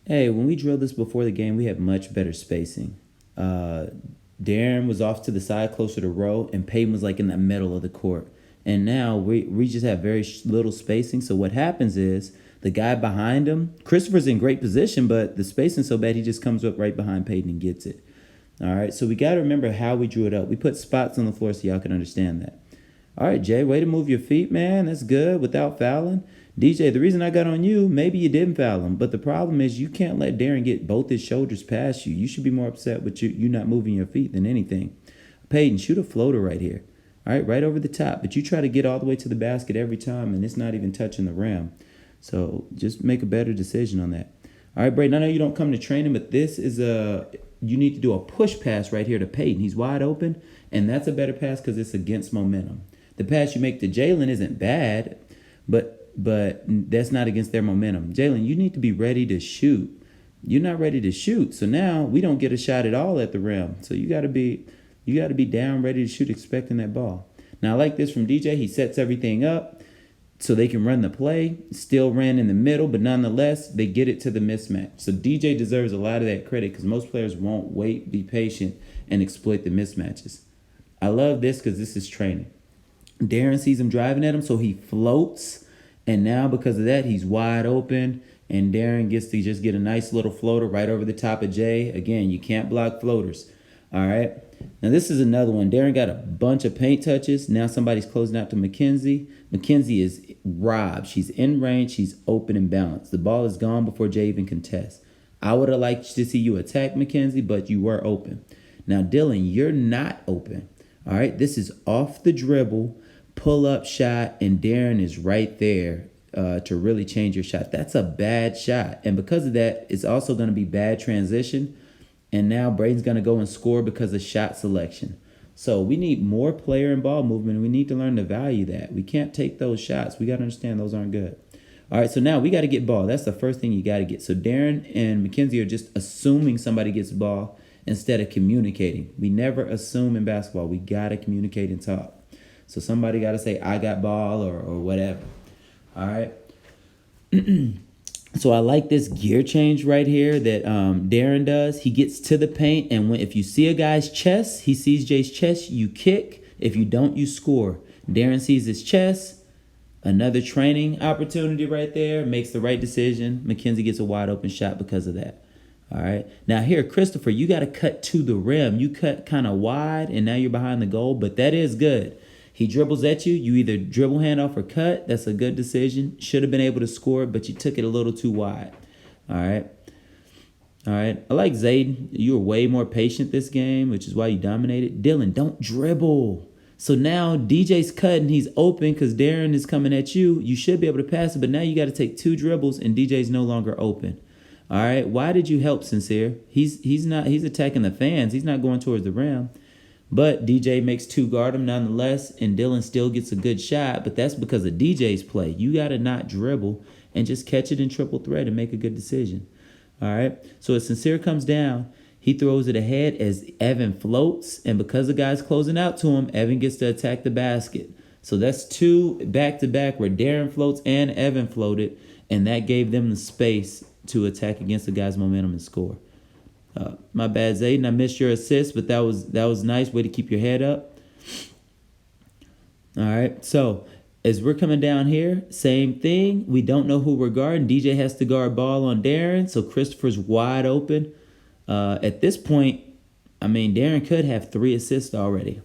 Hey, when we drilled this before the game, we had much better spacing. Uh, Darren was off to the side closer to row, and Peyton was like in the middle of the court. And now we just have very little spacing. So what happens is the guy behind him, Christopher's in great position, but the spacing's so bad he just comes up right behind Peyton and gets it. All right, so we got to remember how we drew it up. We put spots on the floor so y'all can understand that. All right, Jay, way to move your feet, man. That's good without fouling. DJ, the reason I got on you, maybe you didn't foul him, but the problem is you can't let Darren get both his shoulders past you. You should be more upset with you not moving your feet than anything. Peyton, shoot a floater right here. All right, right over the top. But you try to get all the way to the basket every time, and it's not even touching the rim. So just make a better decision on that. All right, Braden, I know you don't come to training, but this is you need to do a push pass right here to Peyton. He's wide open, and that's a better pass because it's against momentum. The pass you make to Jalen isn't bad, but that's not against their momentum. Jalen, you need to be ready to shoot. You're not ready to shoot, so now we don't get a shot at all at the rim. So you got to be down, ready to shoot, expecting that ball. Now I like this from DJ. He sets everything up so they can run the play. Still ran in the middle, but nonetheless they get it to the mismatch. So DJ deserves a lot of that credit because most players won't wait, be patient, and exploit the mismatches. I love this because this is training. Darren sees him driving at him, so he floats. And now because of that, he's wide open. And Darren gets to just get a nice little floater right over the top of Jay. Again, you can't block floaters. All right. Now this is another one. Darren got a bunch of paint touches. Now somebody's closing out to Mackenzie. Mackenzie is robbed. She's in range. She's open and balanced. The ball is gone before Jay even contests. I would have liked to see you attack Mackenzie, but you were open. Now, Dylan, you're not open. All right. This is off the dribble. Pull-up shot, and Darren is right there to really change your shot. That's a bad shot. And because of that, it's also going to be bad transition. And now Braden's going to go and score because of shot selection. So we need more player and ball movement. We need to learn to value that. We can't take those shots. We got to understand those aren't good. All right, so now we got to get ball. That's the first thing you got to get. So Darren and Mackenzie are just assuming somebody gets the ball instead of communicating. We never assume in basketball. We got to communicate and talk. So somebody got to say, I got ball or whatever. All right. So I like this gear change right here that Darren does. He gets to the paint, and if you see a guy's chest, he sees Jay's chest, you kick. If you don't, you score. Darren sees his chest. Another training opportunity right there. Makes the right decision. Mackenzie gets a wide open shot because of that. All right. Now here, Christopher, you got to cut to the rim. You cut kind of wide, and now you're behind the goal, but that is good. He dribbles at you. You either dribble handoff or cut. That's a good decision. Should have been able to score, but you took it a little too wide. All right. All right. I like Zayden. You were way more patient this game, which is why you dominated. Dylan, don't dribble. So now DJ's cutting. He's open because Darren is coming at you. You should be able to pass it, but now you got to take two dribbles, and DJ's no longer open. All right. Why did you help Sincere? He's attacking the fans. He's not going towards the rim. But DJ makes two guard him nonetheless, and Dylan still gets a good shot, but that's because of DJ's play. You got to not dribble and just catch it in triple threat and make a good decision. All right? So as Sincere comes down, he throws it ahead as Evan floats, and because the guy's closing out to him, Evan gets to attack the basket. So that's two back-to-back where Darren floats and Evan floated, and that gave them the space to attack against the guy's momentum and score. My bad, Zayden. I missed your assist, but that was nice. Way to keep your head up. All right. So as we're coming down here, same thing. We don't know who we're guarding. DJ has to guard ball on Darren, so Christopher's wide open. At this point, I mean, Darren could have 3 assists already.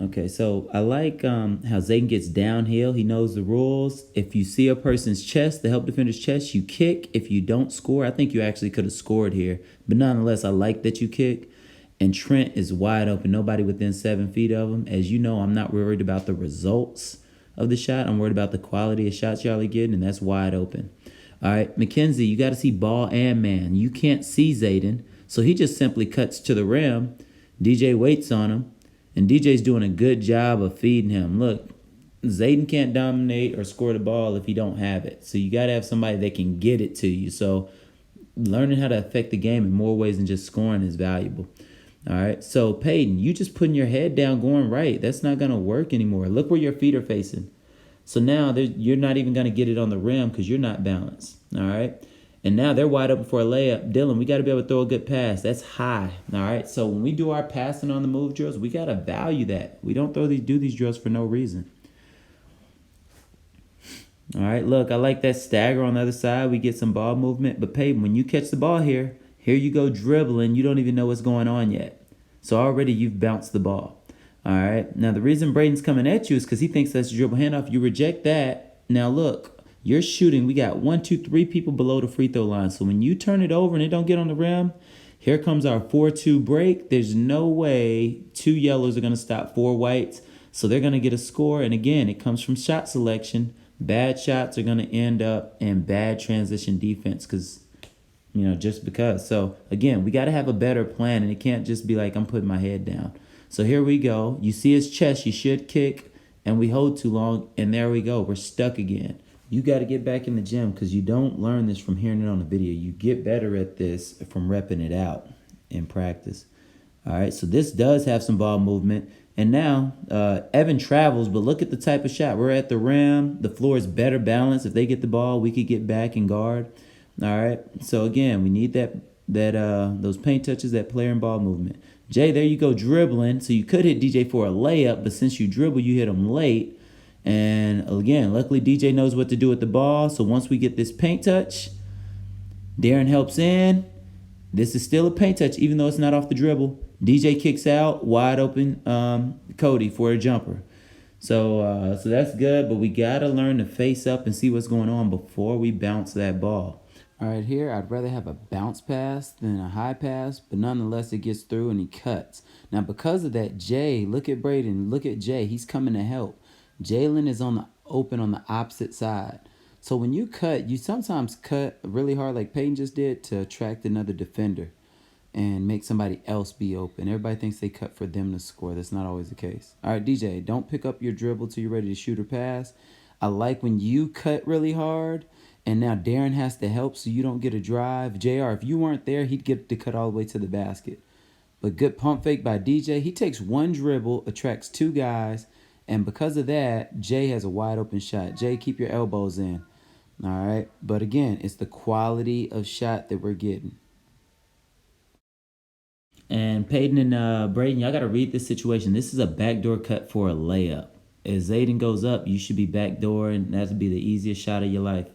Okay, so I like how Zayden gets downhill. He knows the rules. If you see a person's chest, the help defender's chest, you kick. If you don't score, I think you actually could have scored here. But nonetheless, I like that you kick. And Trent is wide open. Nobody within 7 feet of him. As you know, I'm not worried about the results of the shot. I'm worried about the quality of shots y'all are getting, and that's wide open. All right, Mackenzie, you got to see ball and man. You can't see Zayden, so he just simply cuts to the rim. DJ waits on him. And DJ's doing a good job of feeding him. Look, Zayden can't dominate or score the ball if he don't have it. So you got to have somebody that can get it to you. So learning how to affect the game in more ways than just scoring is valuable. All right. So Peyton, you just putting your head down going right. That's not going to work anymore. Look where your feet are facing. So now you're not even going to get it on the rim because you're not balanced. All right. And now they're wide open for a layup. Dylan, we got to be able to throw a good pass. That's high. All right. So when we do our passing on the move drills, we got to value that. We don't do these drills for no reason. All right. Look, I like that stagger on the other side. We get some ball movement. But Peyton, when you catch the ball here you go dribbling. You don't even know what's going on yet. So already you've bounced the ball. All right. Now the reason Braden's coming at you is because he thinks that's a dribble handoff. You reject that. Now look. You're shooting. We got 1, 2, 3 people below the free throw line. So when you turn it over and it don't get on the rim, here comes our 4-2 break. There's no way 2 yellows are going to stop 4 whites. So they're going to get a score. And again, it comes from shot selection. Bad shots are going to end up in bad transition defense because, just because. So again, we got to have a better plan. And it can't just be like, I'm putting my head down. So here we go. You see his chest. You should kick. And we hold too long. And there we go. We're stuck again. You got to get back in the gym because you don't learn this from hearing it on the video. You get better at this from repping it out in practice. All right, so this does have some ball movement. And now Evan travels, but look at the type of shot. We're at the rim. The floor is better balanced. If they get the ball, we could get back and guard. All right, so again, we need those paint touches, that player and ball movement. Jay, there you go dribbling. So you could hit DJ for a layup, but since you dribble, you hit him late. And again, luckily DJ knows what to do with the ball. So once we get this paint touch, Darren helps in. This is still a paint touch, even though it's not off the dribble. DJ kicks out, wide open Cody for a jumper. So that's good, but we got to learn to face up and see what's going on before we bounce that ball. All right, here, I'd rather have a bounce pass than a high pass, but nonetheless, it gets through and he cuts. Now, because of that, Jay, look at Braden, look at Jay. He's coming to help. Jalen is open on the opposite side. So when you cut, you sometimes cut really hard like Peyton just did to attract another defender and make somebody else be open. Everybody thinks they cut for them to score. That's not always the case. All right, DJ, don't pick up your dribble till you're ready to shoot or pass. I like when you cut really hard and now Darren has to help so you don't get a drive. JR, if you weren't there, he'd get to cut all the way to the basket. But good pump fake by DJ. He takes one dribble, attracts 2 guys, and because of that, Jay has a wide open shot. Jay, keep your elbows in. All right. But again, it's the quality of shot that we're getting. And Peyton and Braden, y'all got to read this situation. This is a backdoor cut for a layup. As Zayden goes up, you should be backdoor, and that would be the easiest shot of your life.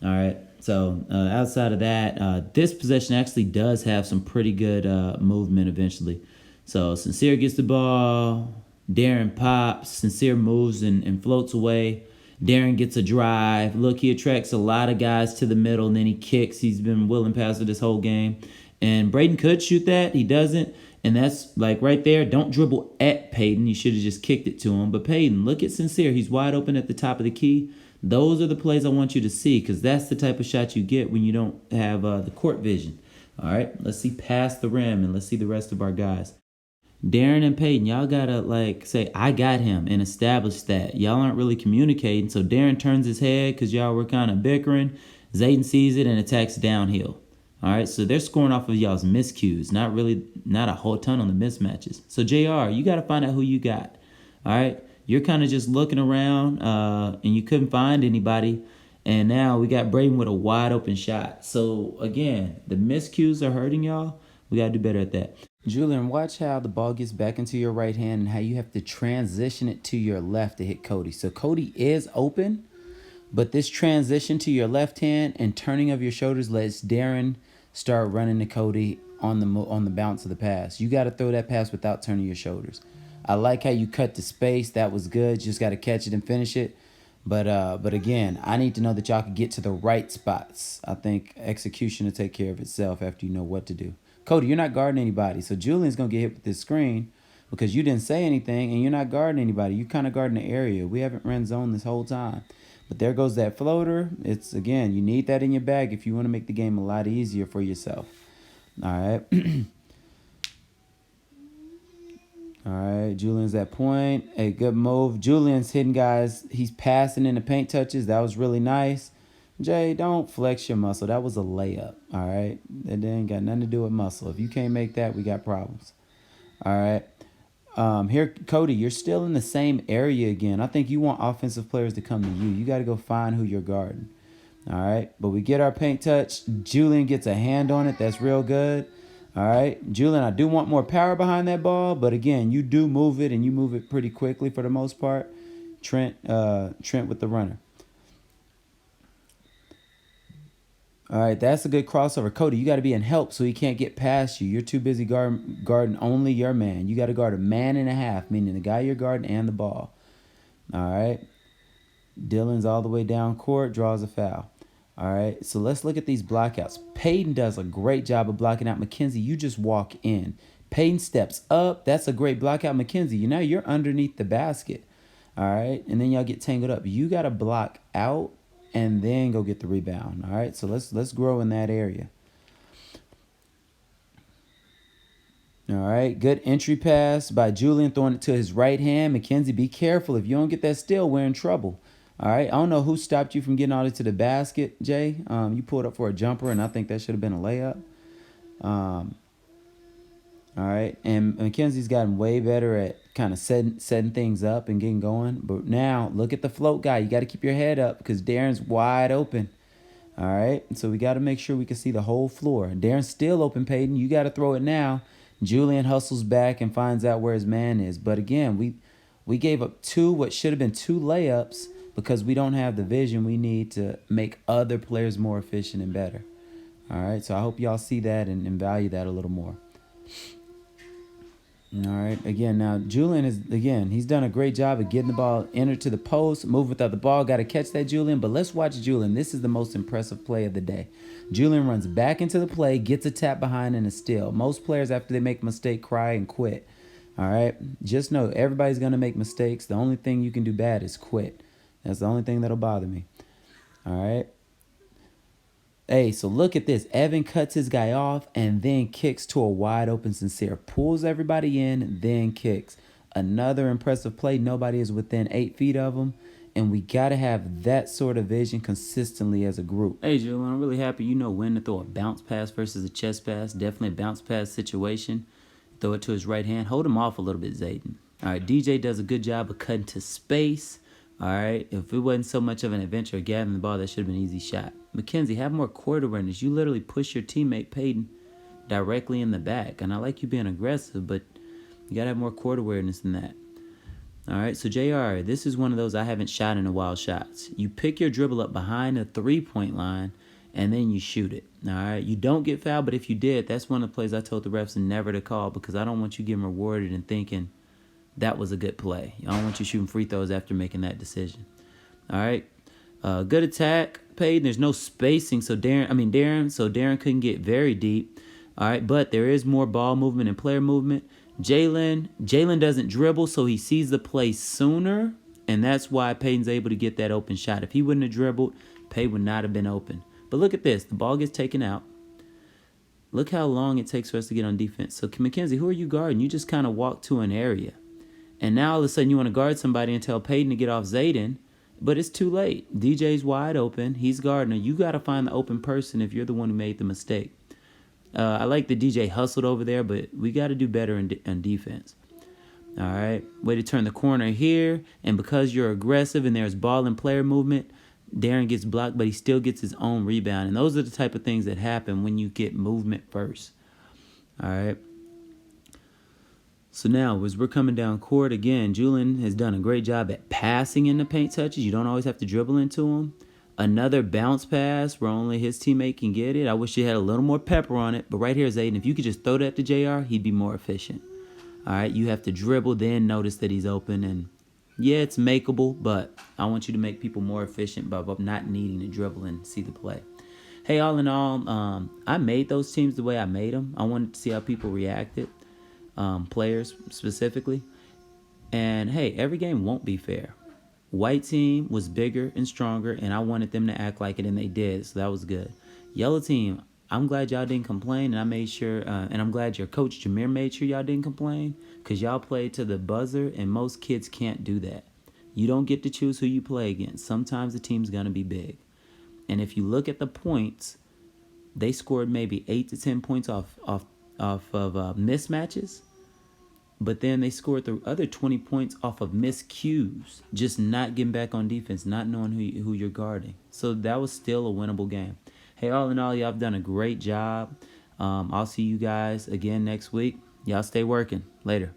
All right. So outside of that, this possession actually does have some pretty good movement eventually. So Sincere gets the ball. Darren pops. Sincere moves and floats away. Darren gets a drive. Look, he attracts a lot of guys to the middle, and then he kicks. He's been willing passer this whole game. And Braden could shoot that. He doesn't. And that's like right there. Don't dribble at Peyton. You should have just kicked it to him. But Peyton, look at Sincere. He's wide open at the top of the key. Those are the plays I want you to see because that's the type of shot you get when you don't have the court vision. All right, let's see past the rim, and let's see the rest of our guys. Darren and Peyton, y'all got to say, I got him and establish that. Y'all aren't really communicating. So Darren turns his head because y'all were kind of bickering. Zayden sees it and attacks downhill. All right, so they're scoring off of y'all's miscues, not a whole ton on the mismatches. So JR, you got to find out who you got. All right, you're kind of just looking around and you couldn't find anybody. And now we got Braden with a wide open shot. So again, the miscues are hurting y'all. We got to do better at that. Julian, watch how the ball gets back into your right hand and how you have to transition it to your left to hit Cody. So Cody is open, but this transition to your left hand and turning of your shoulders lets Darren start running to Cody on the bounce of the pass. You got to throw that pass without turning your shoulders. I like how you cut the space. That was good. You just got to catch it and finish it. But again, I need to know that y'all can get to the right spots. I think execution will take care of itself after you know what to do. Cody, you're not guarding anybody. So Julian's going to get hit with this screen because you didn't say anything and you're not guarding anybody. You're kind of guarding the area. We haven't ran zone this whole time. But there goes that floater. It's, again, you need that in your bag if you want to make the game a lot easier for yourself. All right. All right, Julian's at point. A good move. Julian's hitting guys. He's passing in the paint touches. That was really nice. Jay, don't flex your muscle. That was a layup, all right? That ain't got nothing to do with muscle. If you can't make that, we got problems. All right. Here, Cody, you're still in the same area again. I think you want offensive players to come to you. You got to go find who you're guarding. All right, but we get our paint touch. Julian gets a hand on it. That's real good. All right, Julian, I do want more power behind that ball, but again, you do move it, and you move it pretty quickly for the most part. Trent with the runner. All right, that's a good crossover. Cody, you got to be in help so he can't get past you. You're too busy guarding only your man. You got to guard a man and a half, meaning the guy you're guarding and the ball. All right. Dylan's all the way down court, draws a foul. All right, so let's look at these blockouts. Peyton does a great job of blocking out Mackenzie. You just walk in. Peyton steps up. That's a great block out Mackenzie. You know, you're underneath the basket. All right, and then y'all get tangled up. You got to block out and then go get the rebound. All right, so let's grow in that area. All right, good entry pass by Julian, throwing it to his right hand. Mackenzie, be careful. If you don't get that steal, we're in trouble. All right, I don't know who stopped you from getting all the way to the basket, Jay. You pulled up for a jumper, and I think that should have been a layup. All right, and Mackenzie's gotten way better at kind of setting things up and getting going. But now, look at the float guy. You got to keep your head up because Darren's wide open. All right, so we got to make sure we can see the whole floor. Darren's still open, Peyton. You got to throw it now. Julian hustles back and finds out where his man is. But again, we gave up what should have been two layups because we don't have the vision we need to make other players more efficient and better. All right, so I hope y'all see that and value that a little more. All right, again, now Julian he's done a great job of getting the ball entered to the post, move without the ball. Got to catch that, Julian. But let's watch Julian. This is the most impressive play of the day. Julian runs back into the play, gets a tap behind and a steal. Most players, after they make a mistake, cry and quit. All right, just know everybody's going to make mistakes. The only thing you can do bad is quit. That's the only thing that'll bother me. All right. Hey, so look at this. Evan cuts his guy off and then kicks to a wide open Sincere. Pulls everybody in, then kicks. Another impressive play. Nobody is within 8 feet of him. And we got to have that sort of vision consistently as a group. Hey, Julian, I'm really happy you know when to throw a bounce pass versus a chest pass. Definitely a bounce pass situation. Throw it to his right hand. Hold him off a little bit, Zayden. All right, DJ does a good job of cutting to space. All right, if it wasn't so much of an adventure of gathering the ball, that should have been an easy shot. Mackenzie, have more court awareness. You literally push your teammate Peyton directly in the back. And I like you being aggressive, but you got to have more court awareness than that. All right, so JR, this is one of those I haven't shot in a while shots. You pick your dribble up behind the three-point line, and then you shoot it. All right, you don't get fouled, but if you did, that's one of the plays I told the refs never to call because I don't want you getting rewarded and thinking that was a good play. I don't want you shooting free throws after making that decision. All right, good attack, Peyton. There's no spacing, so Darren couldn't get very deep. All right, but there is more ball movement and player movement. Jalen doesn't dribble, so he sees the play sooner, and that's why Peyton's able to get that open shot. If he wouldn't have dribbled, Peyton would not have been open. But look at this. The ball gets taken out. Look how long it takes for us to get on defense. So, Mackenzie, who are you guarding? You just kind of walk to an area. And now all of a sudden you want to guard somebody and tell Peyton to get off Zayden, but it's too late. DJ's wide open. He's guarding. You got to find the open person if you're the one who made the mistake. I like the DJ hustled over there, but we got to do better in defense. All right. Way to turn the corner here. And because you're aggressive and there's ball and player movement, Darren gets blocked, but he still gets his own rebound. And those are the type of things that happen when you get movement first. All right. So now, as we're coming down court, again, Julian has done a great job at passing in the paint touches. You don't always have to dribble into them. Another bounce pass where only his teammate can get it. I wish he had a little more pepper on it. But right here, Zayden, if you could just throw that to JR, he'd be more efficient. All right, you have to dribble, then notice that he's open. And yeah, it's makeable, but I want you to make people more efficient by not needing to dribble and see the play. Hey, all in all, I made those teams the way I made them. I wanted to see how people reacted. Players specifically. And hey, every game won't be fair. White team was bigger and stronger, and I wanted them to act like it, and they did, so that was good. Yellow team, I'm glad y'all didn't complain, and I made sure, and I'm glad your coach Jameer made sure y'all didn't complain, because y'all played to the buzzer, and most kids can't do that. You don't get to choose who you play against. Sometimes the team's going to be big. And if you look at the points, they scored maybe 8 to 10 points off of mismatches. But then they scored the other 20 points off of missed cues, just not getting back on defense, not knowing who you're guarding. So that was still a winnable game. Hey, all in all, y'all have done a great job. I'll see you guys again next week. Y'all stay working. Later.